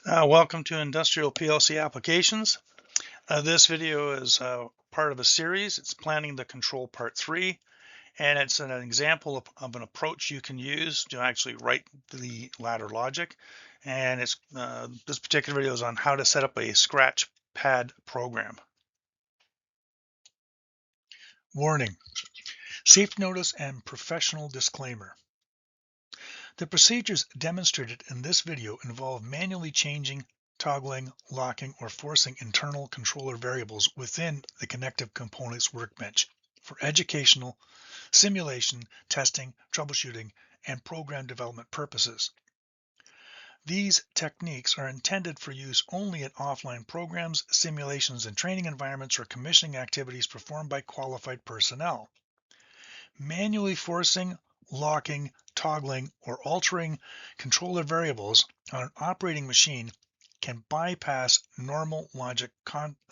Welcome to Industrial PLC Applications. This video is part of a series. It's Planning the Control Part 3, and it's an example of an approach you can use to actually write the ladder logic. And this particular video is on how to set up a scratch pad program. Warning, safety notice and professional disclaimer. The procedures demonstrated in this video involve manually changing, toggling, locking, or forcing internal controller variables within the Connective Components workbench for educational, simulation, testing, troubleshooting, and program development purposes. These techniques are intended for use only in offline programs, simulations, and training environments or commissioning activities performed by qualified personnel. Manually forcing, locking, toggling, or altering controller variables on an operating machine can bypass normal logic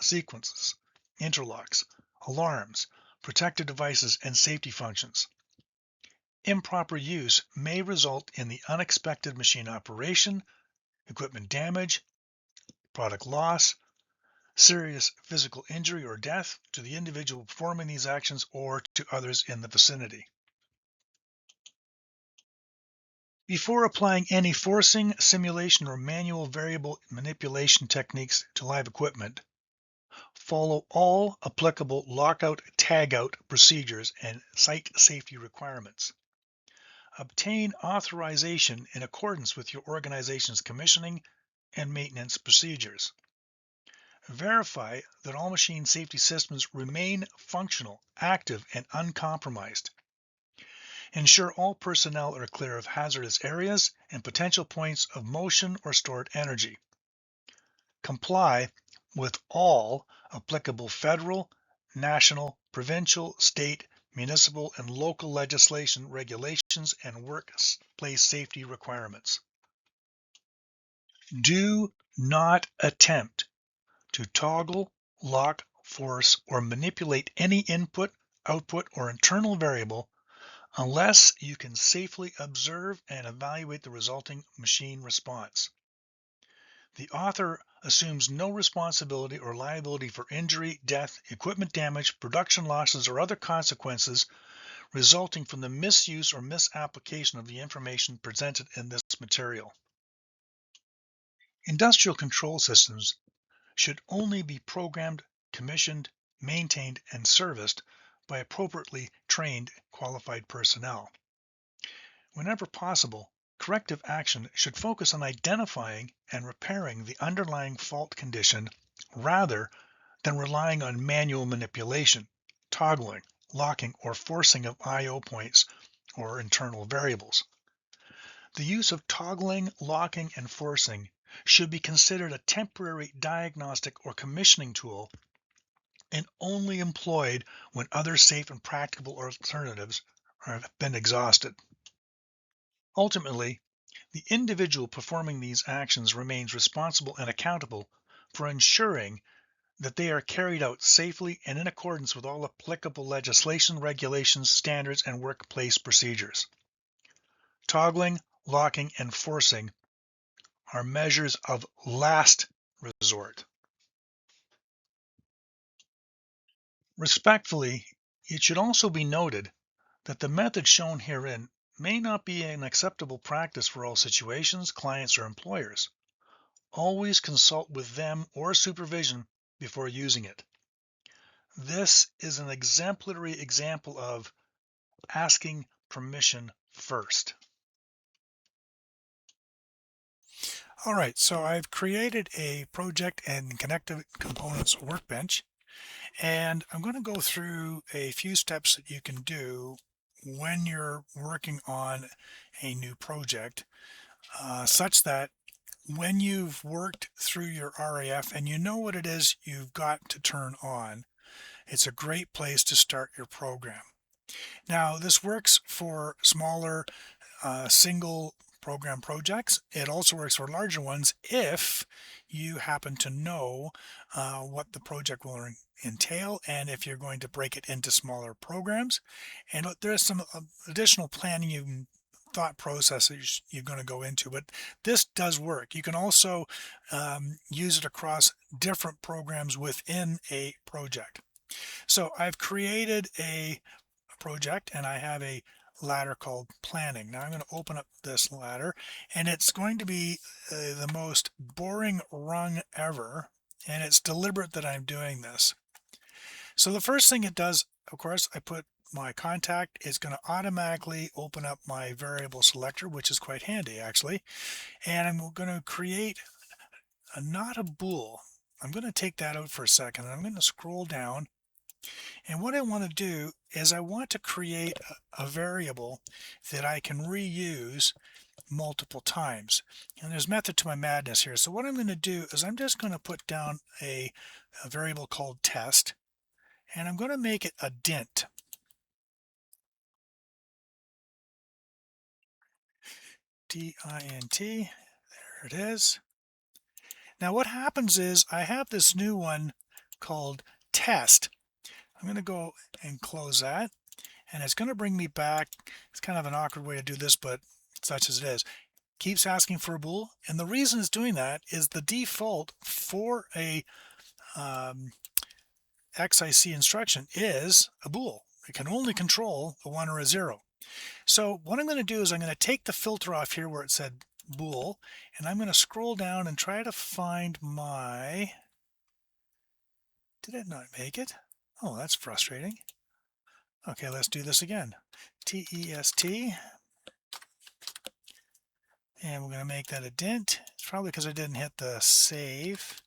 sequences, interlocks, alarms, protected devices, and safety functions. Improper use may result in the unexpected machine operation, equipment damage, product loss, serious physical injury or death to the individual performing these actions or to others in the vicinity. Before applying any forcing, simulation, or manual variable manipulation techniques to live equipment, follow all applicable lockout/tagout procedures and site safety requirements. Obtain authorization in accordance with your organization's commissioning and maintenance procedures. Verify that all machine safety systems remain functional, active, and uncompromised. Ensure all personnel are clear of hazardous areas and potential points of motion or stored energy. Comply with all applicable federal, national, provincial, state, municipal, and local legislation, regulations, and workplace safety requirements. Do not attempt to toggle, lock, force, or manipulate any input, output, or internal variable unless you can safely observe and evaluate the resulting machine response. The author assumes no responsibility or liability for injury, death, equipment damage, production losses, or other consequences resulting from the misuse or misapplication of the information presented in this material. Industrial control systems should only be programmed, commissioned, maintained, and serviced by appropriately trained qualified personnel. Whenever possible, corrective action should focus on identifying and repairing the underlying fault condition rather than relying on manual manipulation, toggling, locking, or forcing of I/O points or internal variables. The use of toggling, locking, and forcing should be considered a temporary diagnostic or commissioning tool and only employed when other safe and practicable alternatives have been exhausted. Ultimately, the individual performing these actions remains responsible and accountable for ensuring that they are carried out safely and in accordance with all applicable legislation, regulations, standards, and workplace procedures. Toggling, locking, and forcing are measures of last resort. Respectfully, it should also be noted that the method shown herein may not be an acceptable practice for all situations, clients, or employers. Always consult with them or supervision before using it. This is an exemplary example of asking permission first. All right, so I've created a project and Connective Components workbench, and I'm going to go through a few steps that you can do when you're working on a new project, such that when you've worked through your RAF and you know what it is you've got to turn on, it's a great place to start your program. Now, this works for smaller single program projects. It also works for larger ones if you happen to know what the project will entail and if you're going to break it into smaller programs. And there's some additional planning you can thought processes you're going to go into, but this does work. You can also use it across different programs within a project. So I've created a project and I have a ladder called planning. Now I'm going to open up this ladder and it's going to be the most boring rung ever, and it's deliberate that I'm doing this. So the first thing it does, of course, I put my contact. It's going to automatically open up my variable selector, which is quite handy actually. And I'm going to create not a bool. I'm going to take that out for a second. I'm going to scroll down. And what I want to do is I want to create a variable that I can reuse multiple times. And there's method to my madness here. So what I'm going to do is I'm just going to put down a variable called test, and I'm going to make it a dint. D-I-N-T, there it is. Now what happens is I have this new one called test. I'm going to go and close that, and it's going to bring me back. It's kind of an awkward way to do this, but such as it is. Keeps asking for a bool, and the reason it's doing that is the default for a XIC instruction is a bool. It can only control a 1 or a 0. So what I'm going to do is I'm going to take the filter off here where it said bool, and I'm going to scroll down and try to find my... Did it not make it? Oh, that's frustrating. Okay, let's do this again. T-E-S-T. And we're going to make that a dint. It's probably because I didn't hit the save.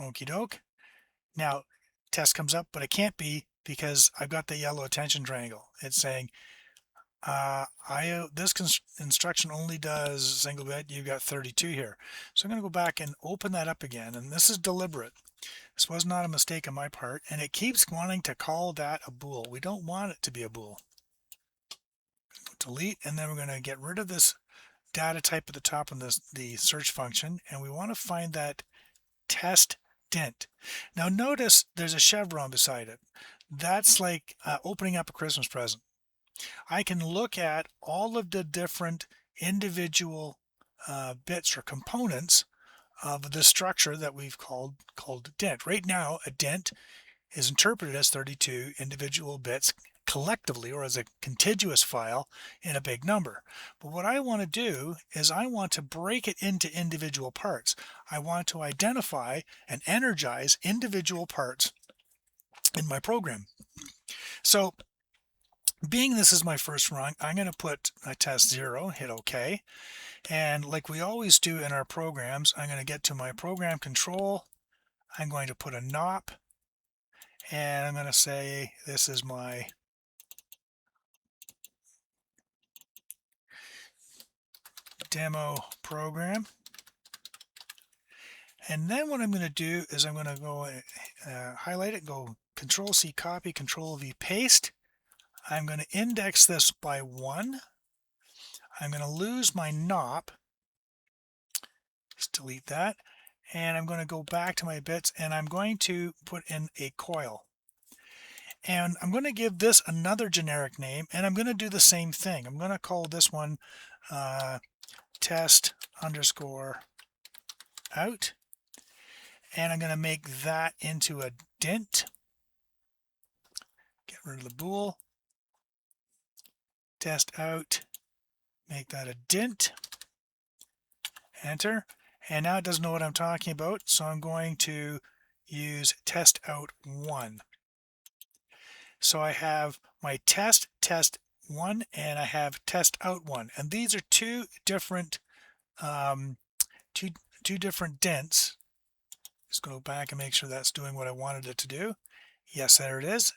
Okie doke. Now, test comes up, but it can't be because I've got the yellow attention triangle. It's saying, this instruction only does single bit. You've got 32 here. So I'm going to go back and open that up again. And this is deliberate. This was not a mistake on my part. And it keeps wanting to call that a bool. We don't want it to be a bool. Delete, and then we're going to get rid of this data type at the top of the search function, and we want to find that test dint. Now notice there's a chevron beside it. That's like opening up a Christmas present. I can look at all of the different individual bits or components of the structure that we've called dint. Right now, a dint is interpreted as 32 individual bits collectively, or as a contiguous file in a big number. But what I want to do is I want to break it into individual parts. I want to identify and energize individual parts in my program. So being this is my first rung, I'm going to put a test 0, hit OK. And like we always do in our programs, I'm going to get to my program control. I'm going to put a NOP, and I'm going to say this is my demo program. And then what I'm going to do is I'm going to go highlight it, go Control C copy, Control V paste. I'm going to index this by 1. I'm going to lose my NOP. Just delete that. And I'm going to go back to my bits, and I'm going to put in a coil. And I'm going to give this another generic name, and I'm going to do the same thing. I'm going to call this one test underscore out, and I'm going to make that into a dint. Get rid of the bool. Test out, make that a dint. Enter. And now it doesn't know what I'm talking about, so I'm going to use test out 1. So I have my test 1, and I have test out 1, and these are two different two different dints. Just go back and make sure that's doing what I wanted it to do. Yes, there it is.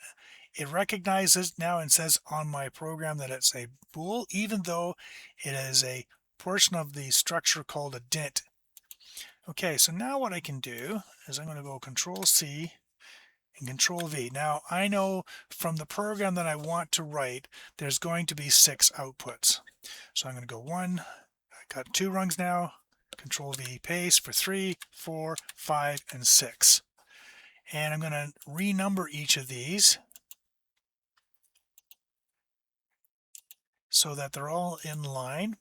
It recognizes now and says on my program that it's a bool, even though it is a portion of the structure called a dint. Okay, so now what I can do is I'm going to go Control C and Control V. Now I know from the program that I want to write, there's going to be 6 outputs. So I'm going to go 1, I got 2 rungs now, Control V paste for 3, 4, 5, and 6. And I'm going to renumber each of these. so that they're all in line.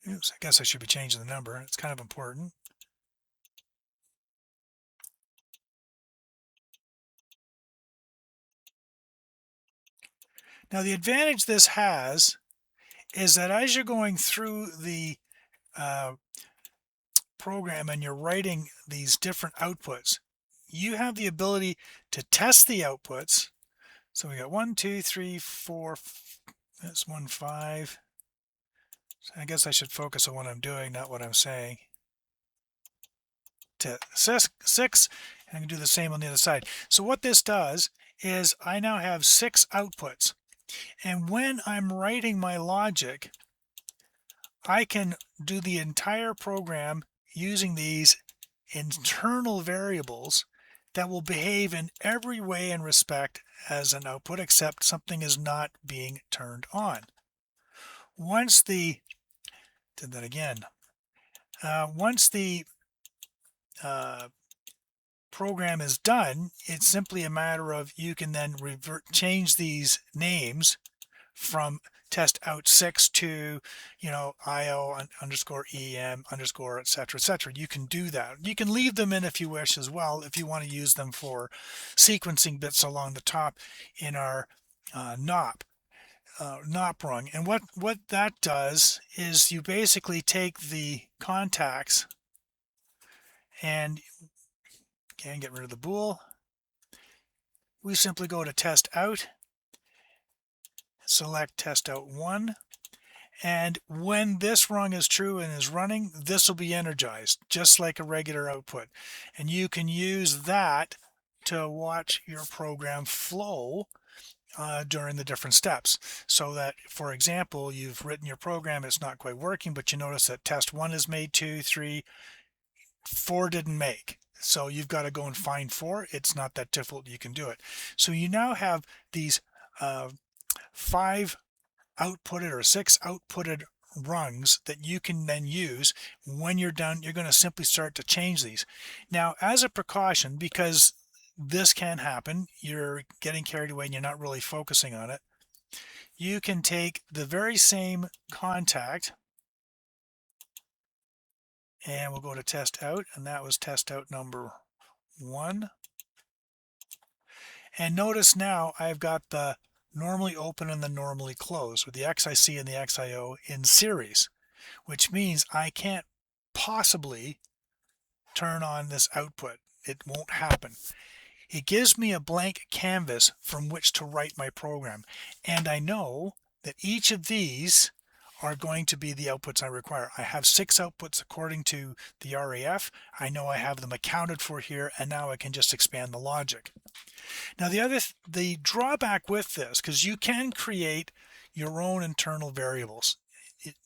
Oops, I guess I should be changing the number. It's kind of important. Now the advantage this has is that as you're going through the program and you're writing these different outputs, you have the ability to test the outputs. So we got 1, 2, 3, 4, that's 1, 5. So I guess I should focus on what I'm doing, not what I'm saying. To 6, and I can do the same on the other side. So what this does is I now have 6 outputs. And when I'm writing my logic, I can do the entire program using these internal variables that will behave in every way and respect as an output, except something is not being turned on. Once the program is done, it's simply a matter of you can then change these names from test out 6 to, IO underscore EM underscore etc. etc. You can do that. You can leave them in if you wish as well, if you want to use them for sequencing bits along the top in our NOP rung. And what that does is you basically take the contacts and can get rid of the bool. We simply go to test out, select test out 1, and when this rung is true and is running, this will be energized just like a regular output, and you can use that to watch your program flow during the different steps. So that, for example, you've written your program, it's not quite working, but you notice that test 1 is made, 2, 3, 4 didn't make. So you've got to go and find 4. It's not that difficult. You can do it. So you now have these 5 outputted or 6 outputted rungs that you can then use. When you're done, you're going to simply start to change these. Now, as a precaution, because this can happen, you're getting carried away and you're not really focusing on it, you can take the very same contact, and we'll go to test out, and that was test out number 1. And notice now I've got the normally open and the normally closed with the XIC and the XIO in series, which means I can't possibly turn on this output. It won't happen. It gives me a blank canvas from which to write my program. And I know that each of these are going to be the outputs I require. I have 6 outputs according to the RAF. I know I have them accounted for here, and now I can just expand the logic. Now the drawback with this, because you can create your own internal variables.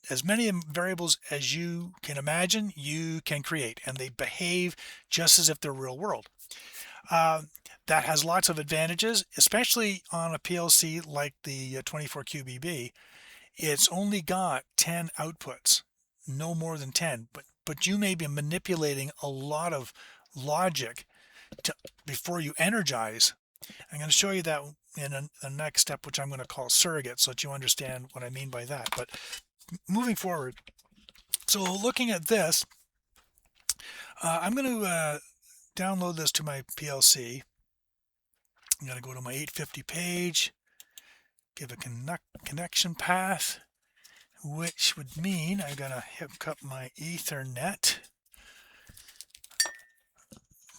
As many variables as you can imagine, you can create, and they behave just as if they're real world. That has lots of advantages, especially on a PLC like the 24QBB. It's only got 10 outputs, no more than 10, but you may be manipulating a lot of logic before you energize. I'm going to show you that in the next step, which I'm going to call surrogate, so that you understand what I mean by that. But moving forward, so looking at this, I'm going to download this to my PLC. I'm going to go to my 850 page, give a connection path, which would mean I'm going to hook up my Ethernet.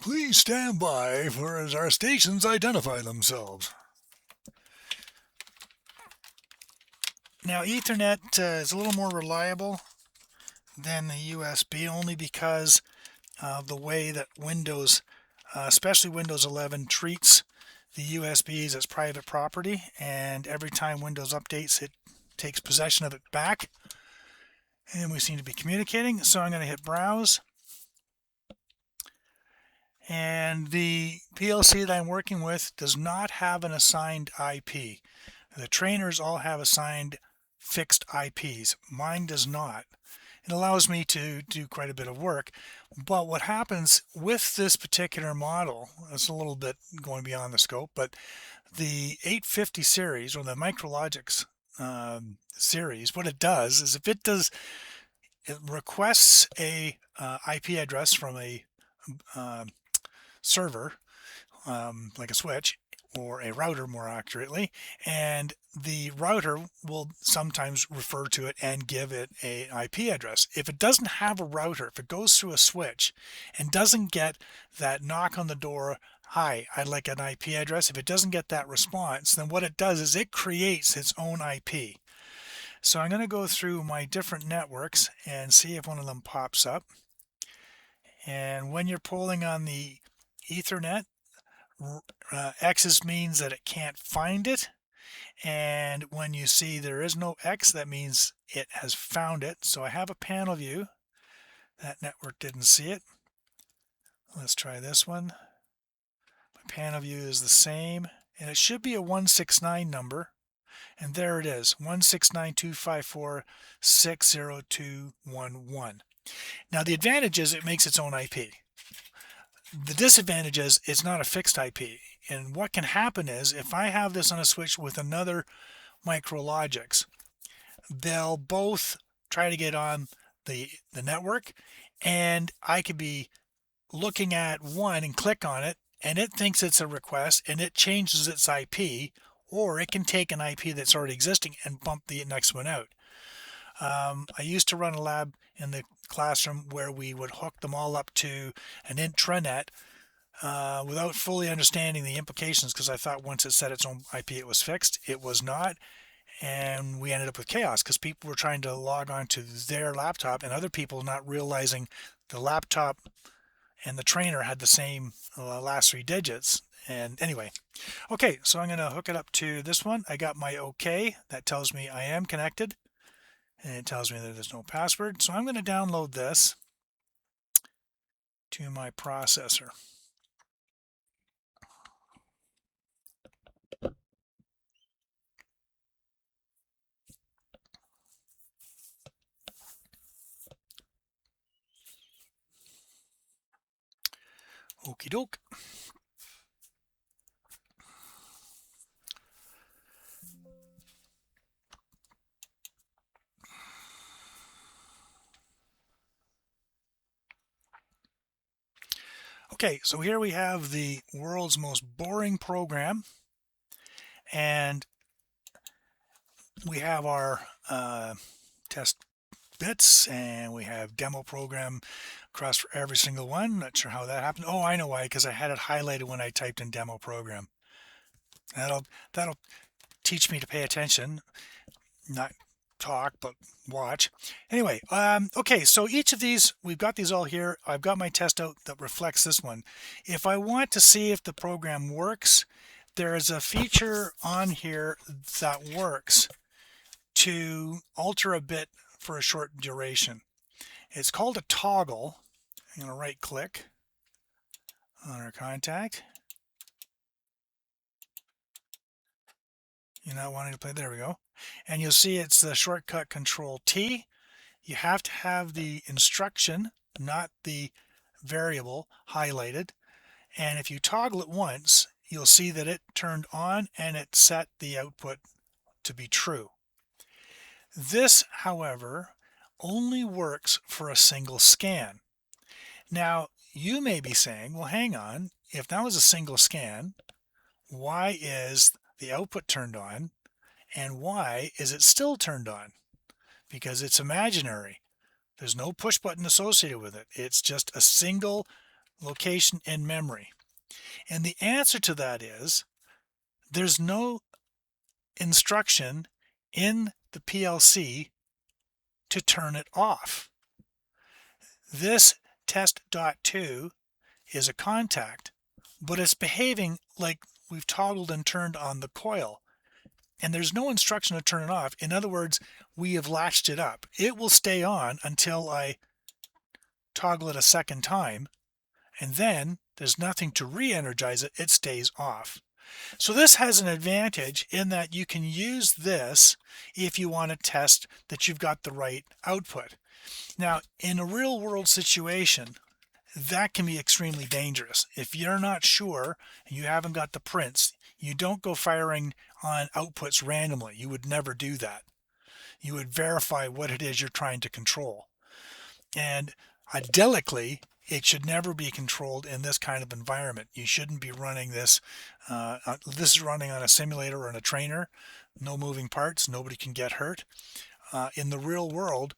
Please stand by for as our stations identify themselves. Now, Ethernet is a little more reliable than the USB, only because of the way that Windows, especially Windows 11, treats the USBs as private property, and every time Windows updates, it takes possession of it back. And we seem to be communicating, so I'm going to hit browse. And the PLC that I'm working with does not have an assigned IP. The trainers all have assigned fixed IPs. Mine does not. It allows me to do quite a bit of work. But what happens with this particular model, it's a little bit going beyond the scope, but the 850 series or the Micrologix series, what it does is it requests a IP address from a server, like a switch or a router more accurately, and the router will sometimes refer to it and give it a IP address. If it doesn't have a router, if it goes through a switch and doesn't get that knock on the door, hi, I'd like an IP address, if it doesn't get that response, then what it does is it creates its own IP. So I'm going to go through my different networks and see if one of them pops up. And when you're pulling on the Ethernet, X's means that it can't find it, and when you see there is no X, that means it has found it. So I have a panel view. That network didn't see it. Let's try this one. My panel view is the same, and it should be a 169 number, and there it is, 169.254.602.11. Now the advantage is it makes its own IP. The disadvantage is it's not a fixed IP. And what can happen is if I have this on a switch with another Micrologix, they'll both try to get on the network, and I could be looking at one and click on it, and it thinks it's a request and it changes its IP, or it can take an IP that's already existing and bump the next one out. I used to run a lab in the classroom where we would hook them all up to an intranet without fully understanding the implications, because I thought once it set its own IP it was fixed. It was not, and we ended up with chaos because people were trying to log on to their laptop and other people not realizing the laptop and the trainer had the same last three digits. And anyway, okay, so I'm going to hook it up to this one. I got my OK. That tells me I am connected, and it tells me that there's no password. So I'm going to download this to my processor. Okie doke. Okay, so here we have the world's most boring program, and we have our test bits, and we have demo program across for every single one. Not sure how that happened. Oh, I know why, because I had it highlighted when I typed in demo program. That'll teach me to pay attention, not talk, but watch. Anyway, okay, so each of these, we've got these all here. I've got my test out that reflects this one. If I want to see if the program works, there is a feature on here that works to alter a bit for a short duration. It's called a toggle. I'm going to right click on our contact. You're not wanting to play, there we go. And you'll see it's the shortcut Control T. You have to have the instruction, not the variable, highlighted. And if you toggle it once, you'll see that it turned on and it set the output to be true. This, however, only works for a single scan. Now, you may be saying, well, hang on, if that was a single scan, why is the output turned on, and why is it still turned on? Because it's imaginary. There's no push button associated with it. It's just a single location in memory. And the answer to that is there's no instruction in the PLC to turn it off. This test.2 is a contact, but it's behaving like we've toggled and turned on the coil, and there's no instruction to turn it off. In other words, we have latched it up. It will stay on until I toggle it a second time, and then there's nothing to re-energize it. It stays off. So this has an advantage in that you can use this if you want to test that you've got the right output. Now, in a real world situation, that can be extremely dangerous. If you're not sure and you haven't got the prints, you don't go firing on outputs randomly. You would never do that. You would verify what it is you're trying to control. And ideally, it should never be controlled in this kind of environment. You shouldn't be running this. This is running on a simulator or on a trainer. No moving parts. Nobody can get hurt. In the real world,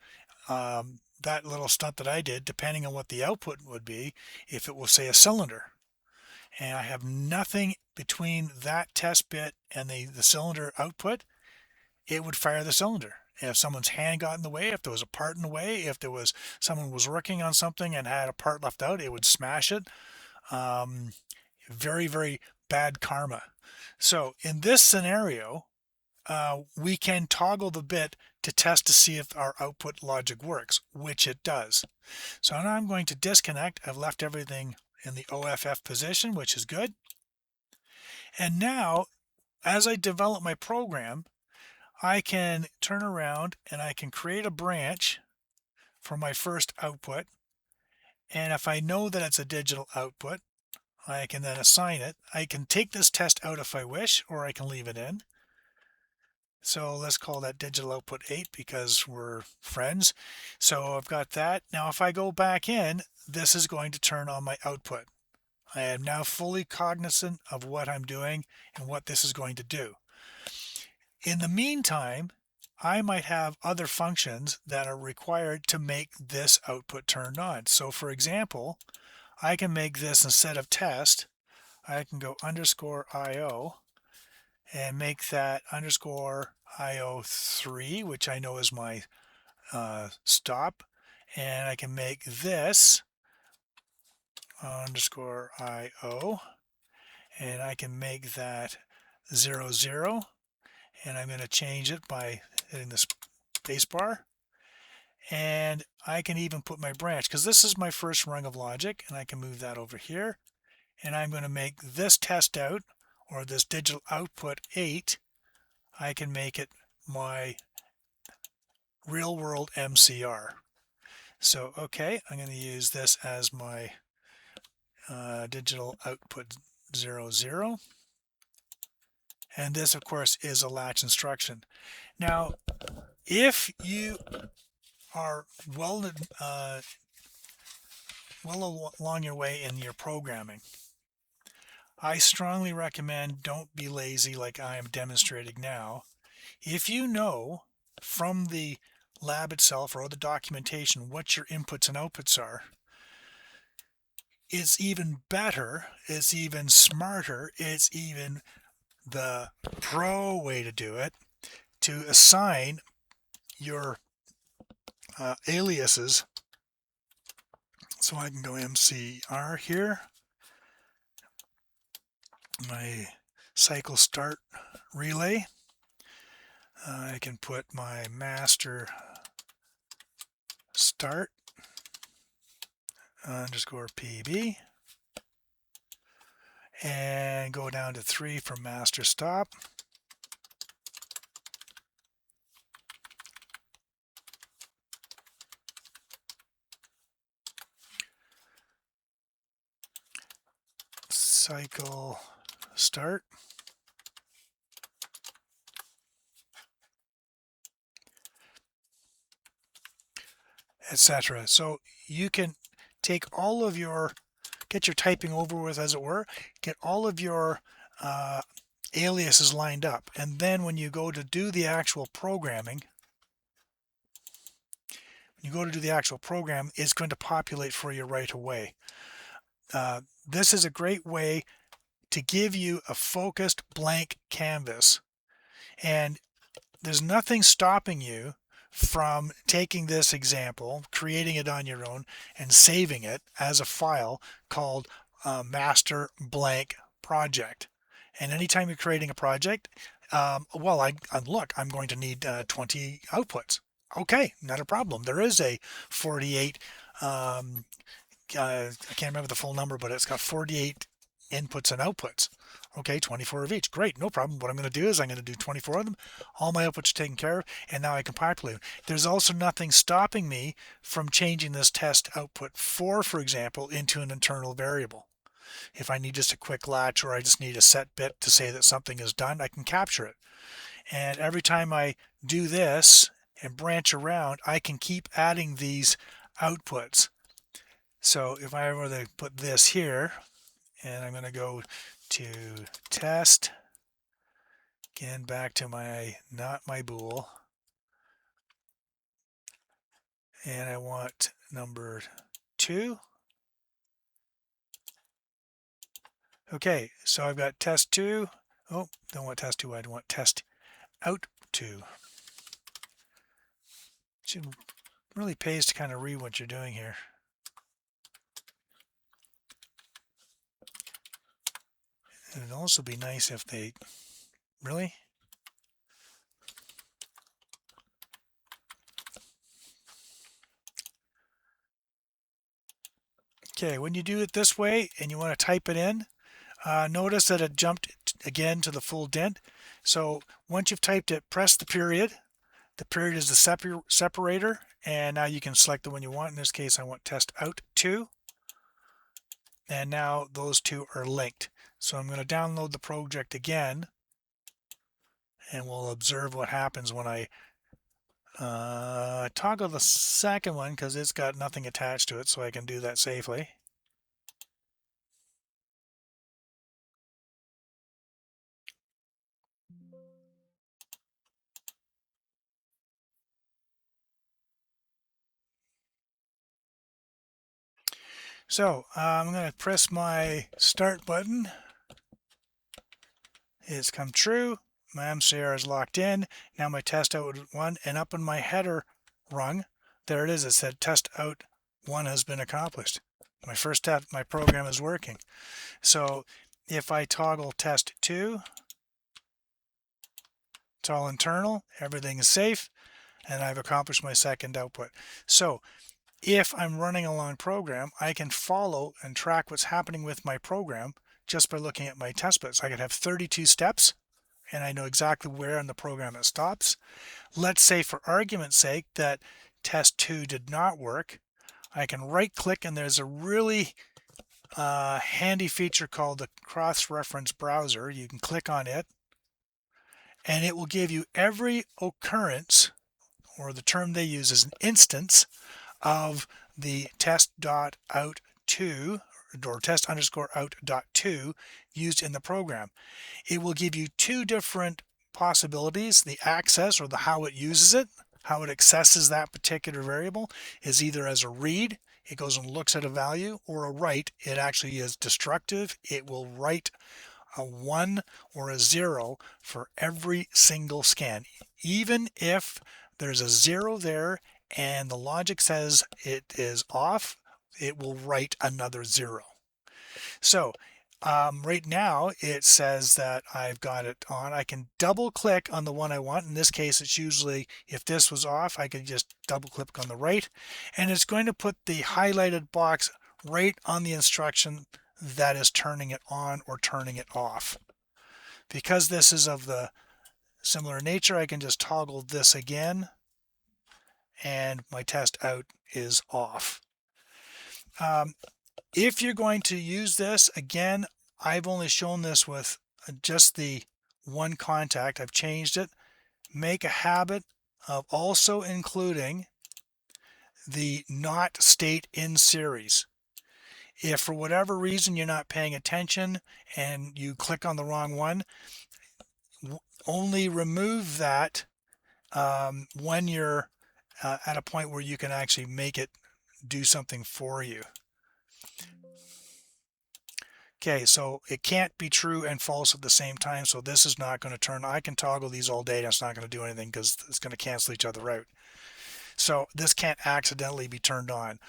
that little stunt that I did, depending on what the output would be, if it was, say, a cylinder, and I have nothing between that test bit and the cylinder output, it would fire the cylinder. If someone's hand got in the way, if there was a part in the way, if there was someone was working on something and had a part left out, it would smash it. Very, very bad karma. So in this scenario, we can toggle the bit to test to see if our output logic works, which it does. So now I'm going to disconnect. I've left everything in the OFF position, which is good. And now, as I develop my program, I can turn around and I can create a branch for my first output. And if I know that it's a digital output, I can then assign it. I can take this test out if I wish, or I can leave it in. So let's call that digital output 8 because we're friends. So I've got that. Now if I go back in, this is going to turn on my output. I am now fully cognizant of what I'm doing and what this is going to do. In the meantime, I might have other functions that are required to make this output turned on. So for example, I can make this, instead of test, I can go _IO and make that _IO3, which I know is my stop. And I can make this _IO, and I can make that 00, and I'm going to change it by hitting the space bar. And I can even put my branch, because this is my first rung of logic, and I can move that over here. And I'm going to make this test out, or this digital output 8, I can make it my real world MCR. So, okay, I'm going to use this as my digital output 00. And this, of course, is a latch instruction. Now, if you are well along your way in your programming, I strongly recommend don't be lazy like I am demonstrating now. If you know from the lab itself or the documentation what your inputs and outputs are, it's even better, it's even smarter, it's even the pro way to do it, to assign your aliases. So I can go MCR here, my cycle start relay. I can put my master start _PB, and go down to 3 for master stop. Cycle start. Etc. So you can take all of your, get your typing over with, as it were, get all of your aliases lined up, and then when you go to do the actual programming, it's going to populate for you right away. This is a great way to give you a focused blank canvas, and there's nothing stopping you from taking this example, creating it on your own, and saving it as a file called master blank project. And anytime you're creating a project, look, I'm going to need 20 outputs. Okay, not a problem. There is a 48, I can't remember the full number, but it's got 48 inputs and outputs. Okay, 24 of each. Great, no problem. What I'm going to do is I'm going to do 24 of them. All my outputs are taken care of, and now I can populate them. There's also nothing stopping me from changing this test output 4, for example, into an internal variable. If I need just a quick latch or I just need a set bit to say that something is done, I can capture it. And every time I do this and branch around, I can keep adding these outputs. So if I were to put this here, and I'm going to go to test, again back to my not my bool, and I want number 2. Okay, so I've got test 2. Oh, don't want test 2, I want test out 2. It really pays to kind of read what you're doing here. And it'd also be nice if they really. Okay, when you do it this way and you want to type it in, notice that it jumped again to the full dent. So once you've typed it, press the period. The period is the separator, and now you can select the one you want. In this case, I want test out 2. And now those two are linked. So I'm going to download the project again, and we'll observe what happens when I toggle the second one, because it's got nothing attached to it, so I can do that safely. So I'm going to press my start button. It's come true. My MCR is locked in. Now my test out 1, and up in my header rung, there it is. It said test out 1 has been accomplished. My first step, my program is working. So if I toggle test 2, it's all internal, everything is safe, and I've accomplished my second output. So if I'm running a long program, I can follow and track what's happening with my program just by looking at my test bits. I could have 32 steps, and I know exactly where in the program it stops. Let's say, for argument's sake, that test 2 did not work. I can right click, and there's a really handy feature called the cross-reference browser. You can click on it, and it will give you every occurrence, or the term they use is an instance, of the test.out2 or test_out.2 used in the program. It will give you 2 different possibilities. The access, or the how it uses it, how it accesses that particular variable, is either as a read, it goes and looks at a value, or a write, it actually is destructive. It will write a 1 or a 0 for every single scan. Even if there's a 0 there and the logic says it is off, it will write another 0. So right now it says that I've got it on. I can double click on the one I want. In this case, it's usually, if this was off, I could just double click on the right, and it's going to put the highlighted box right on the instruction that is turning it on or turning it off. Because this is of the similar nature, I can just toggle this again, and my test out is off. If you're going to use this, again, I've only shown this with just the one contact. I've changed it. Make a habit of also including the not state in series. If for whatever reason you're not paying attention and you click on the wrong one, only remove that when you're at a point where you can actually make it do something for you. Okay, so it can't be true and false at the same time, so this is not going to turn. I can toggle these all day and it's not going to do anything because it's going to cancel each other out. So this can't accidentally be turned on.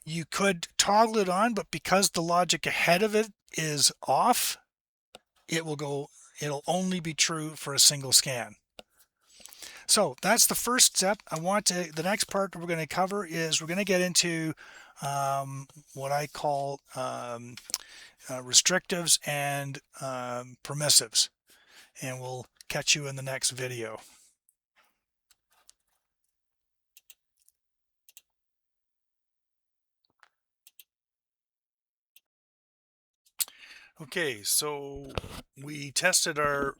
You could toggle it on, but because the logic ahead of it is off, it'll only be true for a single scan. So that's the first step. The next part we're going to cover is we're going to get into what I call restrictives and permissives. And we'll catch you in the next video. Okay, so we tested our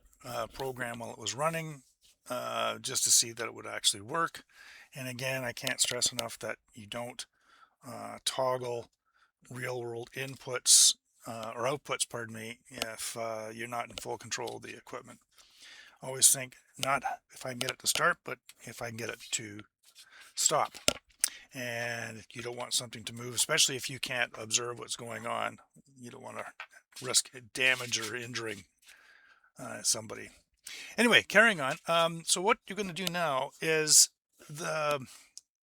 program while it was running, just to see that it would actually work. And again, I can't stress enough that you don't toggle real world inputs or outputs, pardon me, if you're not in full control of the equipment. Always think not if I can get it to start, but if I can get it to stop. And you don't want something to move, especially if you can't observe what's going on. You don't want to risk damage or injuring somebody. Anyway, carrying on. So what you're going to do now is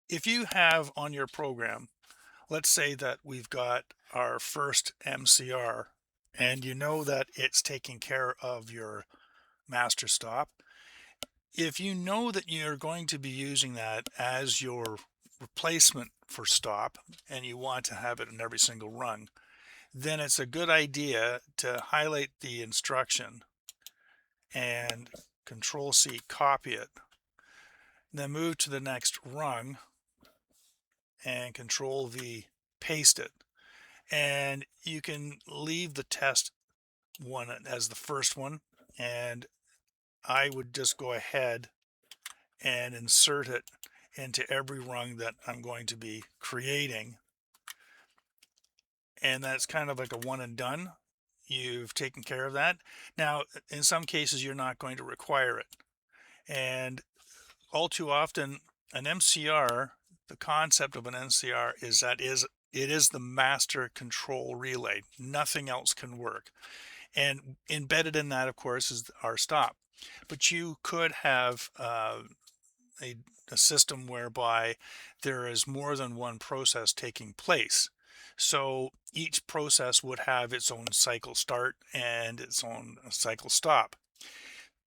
if you have on your program, let's say that we've got our first MCR and you know that it's taking care of your master stop. If you know that you're going to be using that as your replacement for stop and you want to have it in every single rung, then it's a good idea to highlight the instruction and Control C, copy it, then move to the next rung and Control V, paste it. And you can leave the test one as the first one, and I would just go ahead and insert it into every rung that I'm going to be creating. And that's kind of like a one and done. You've taken care of that. Now, in some cases, you're not going to require it. And all too often, an MCR, the concept of an MCR is that it is the master control relay. Nothing else can work. And embedded in that, of course, is our stop. But you could have a system whereby there is more than one process taking place. So each process would have its own cycle start and its own cycle stop.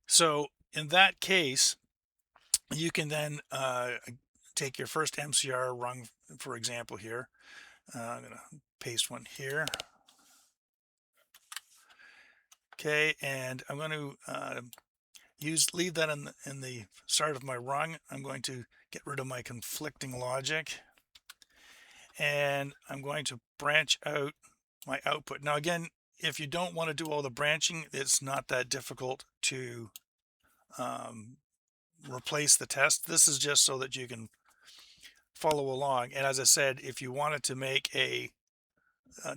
So in that case, you can then take your first MCR rung, for example, here. I'm going to paste one here. Okay, and I'm going to leave that in the start of my rung. I'm going to get rid of my conflicting logic, and I'm going to branch out my output. Now again, if you don't want to do all the branching, it's not that difficult to replace the test. This is just so that you can follow along. And as I said, if you wanted to make a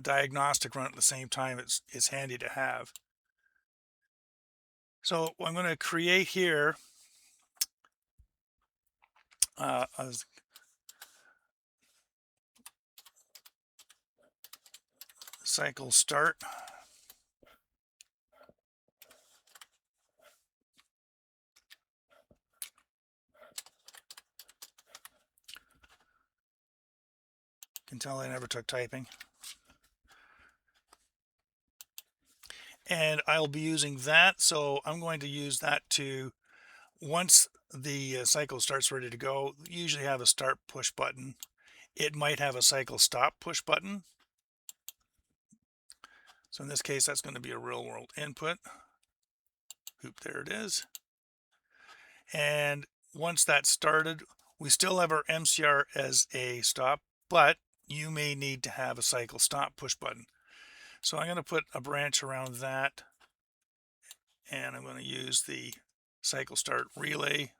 diagnostic run at the same time, it's handy to have. So I'm going to create here a cycle start. You can tell I never took typing. And I'll be using that, so I'm going to use that to, once the cycle starts ready to go, usually have a start push button. It might have a cycle stop push button. So in this case, that's going to be a real world input. Oop, there it is. And once that's started, we still have our MCR as a stop, but you may need to have a cycle stop push button. So I'm going to put a branch around that, and I'm going to use the cycle start relay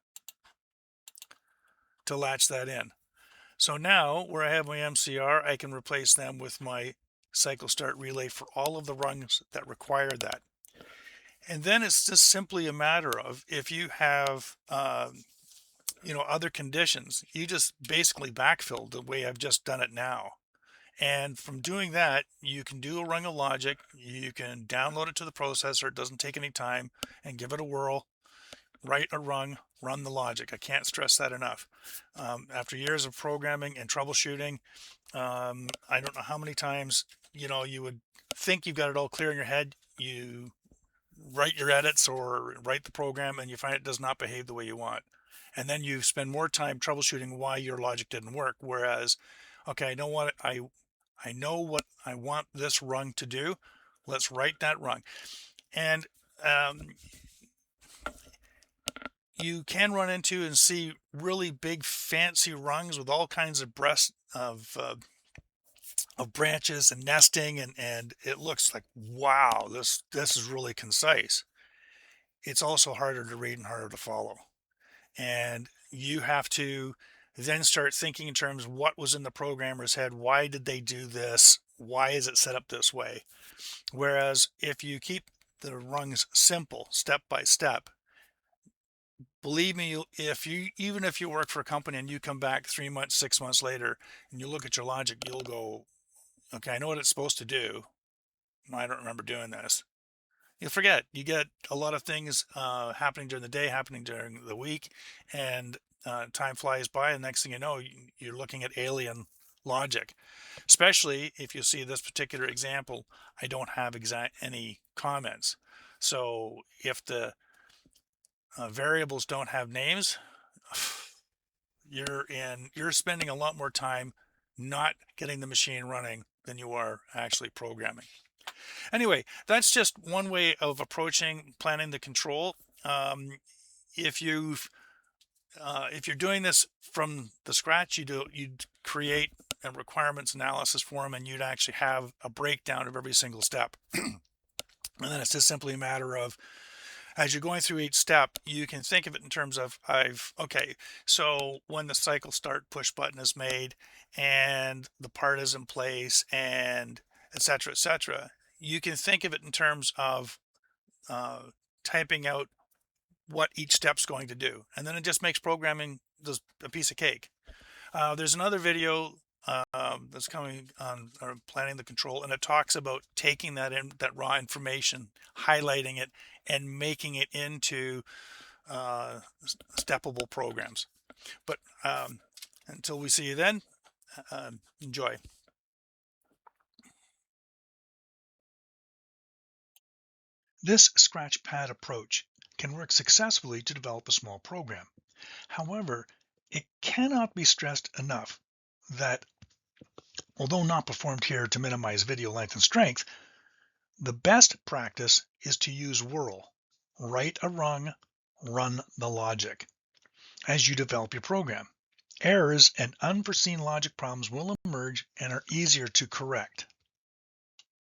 to latch that in. So now where I have my MCR, I can replace them with my cycle start relay for all of the rungs that require that. And then it's just simply a matter of, if you have other conditions, you just basically backfill the way I've just done it now. And from doing that, you can do a rung of logic. You can download it to the processor. It doesn't take any time, and give it a whirl. Write a rung, run the logic. I can't stress that enough. After years of programming and troubleshooting, I don't know how many times you would think you've got it all clear in your head. You write your edits or write the program, and you find it does not behave the way you want. And then you spend more time troubleshooting why your logic didn't work. Whereas, okay, I know what I want this rung to do. Let's write that rung. And um, you can run into and see really big fancy rungs with all kinds of breast of branches and nesting, and it looks like, wow, this is really concise. It's also harder to read and harder to follow. And you have to then start thinking in terms of what was in the programmer's head. Why did they do this? Why is it set up this way? Whereas if you keep the rungs simple, step by step, believe me, if you even if you work for a company and you come back 3 months, 6 months later, and you look at your logic, you'll go, okay, I know what it's supposed to do. I don't remember doing this. You forget. You get a lot of things happening during the day, happening during the week, and time flies by. And next thing you know, you're looking at alien logic. Especially if you see this particular example, I don't have any comments. So if the variables don't have names, you're spending a lot more time not getting the machine running than you are actually programming. Anyway, that's just one way of approaching planning the control. If you're doing this from the scratch, you'd create a requirements analysis form, and you'd actually have a breakdown of every single step. And then it's just simply a matter of, as you're going through each step, you can think of it in terms of, okay, so when the cycle start push button is made and the part is in place and etc., etc., you can think of it in terms of typing out what each step's going to do. And then it just makes programming just a piece of cake. There's another video that's coming on planning the control, and it talks about taking that raw information, highlighting it, and making it into steppable programs. But until we see you then, enjoy. This scratchpad approach can work successfully to develop a small program. However, it cannot be stressed enough that, although not performed here to minimize video length and strength, the best practice is to use whirl. Write a rung, run the logic as you develop your program. Errors and unforeseen logic problems will emerge and are easier to correct.